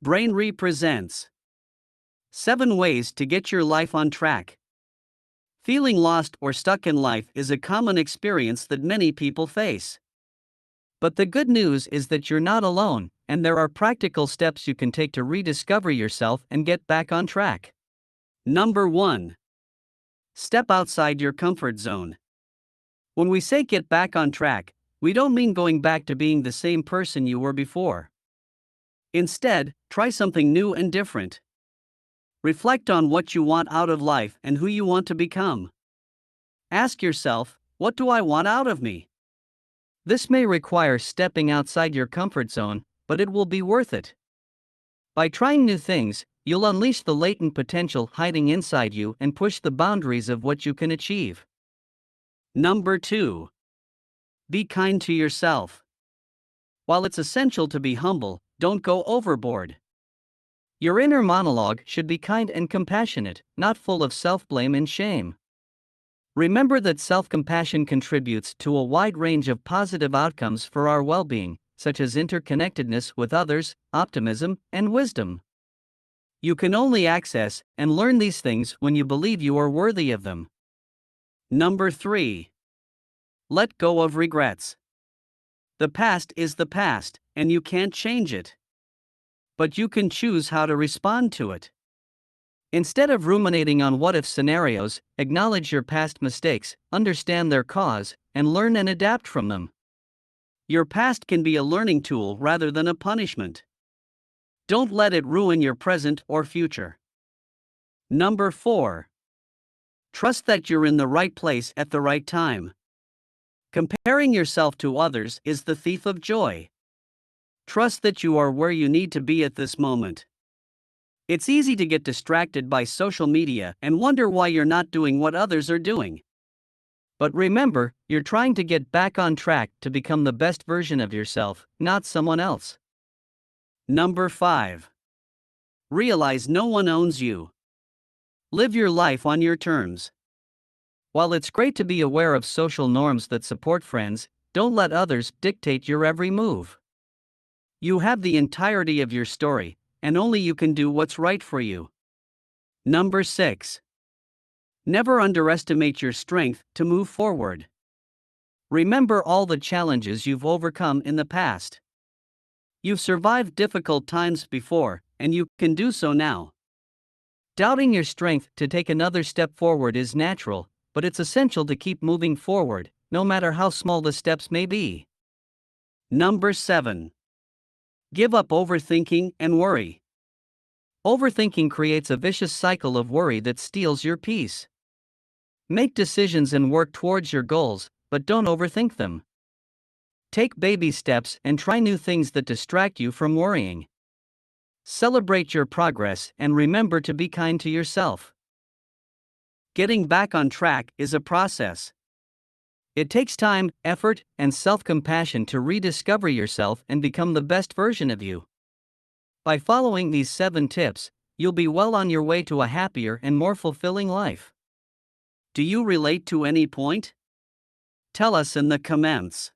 Brain presents 7 ways to get your life on track. Feeling lost or stuck in life is a common experience that many people face. But the good news is that you're not alone, and there are practical steps you can take to rediscover yourself and get back on track. Number 1. Step outside your comfort zone. When we say get back on track, we don't mean going back to being the same person you were before. Instead, try something new and different. Reflect on what you want out of life and who you want to become. Ask yourself, what do I want out of me? This may require stepping outside your comfort zone, but it will be worth it. By trying new things, you'll unleash the latent potential hiding inside you and push the boundaries of what you can achieve. Number 2. Be kind to yourself. While it's essential to be humble, don't go overboard. Your inner monologue should be kind and compassionate, not full of self-blame and shame. Remember that self-compassion contributes to a wide range of positive outcomes for our well-being, such as interconnectedness with others, optimism, and wisdom. You can only access and learn these things when you believe you are worthy of them. Number 3. Let go of regrets. The past is the past, and you can't change it. But you can choose how to respond to it. Instead of ruminating on what-if scenarios, acknowledge your past mistakes, understand their cause, and learn and adapt from them. Your past can be a learning tool rather than a punishment. Don't let it ruin your present or future. Number 4. Trust that you're in the right place at the right time. Comparing yourself to others is the thief of joy. Trust that you are where you need to be at this moment. It's easy to get distracted by social media and wonder why you're not doing what others are doing. But remember, you're trying to get back on track to become the best version of yourself, not someone else. Number 5. Realize no one owns you. Live your life on your terms. While it's great to be aware of social norms that support friends, don't let others dictate your every move. You have the entirety of your story, and only you can do what's right for you. Number 6. Never underestimate your strength to move forward. Remember all the challenges you've overcome in the past. You've survived difficult times before, and you can do so now. Doubting your strength to take another step forward is natural, but it's essential to keep moving forward, no matter how small the steps may be. Number 7. Give up overthinking and worry. Overthinking creates a vicious cycle of worry that steals your peace. Make decisions and work towards your goals, but don't overthink them. Take baby steps and try new things that distract you from worrying. Celebrate your progress and remember to be kind to yourself. Getting back on track is a process. It takes time, effort, and self-compassion to rediscover yourself and become the best version of you. By following these 7 tips, you'll be well on your way to a happier and more fulfilling life. Do you relate to any point? Tell us in the comments.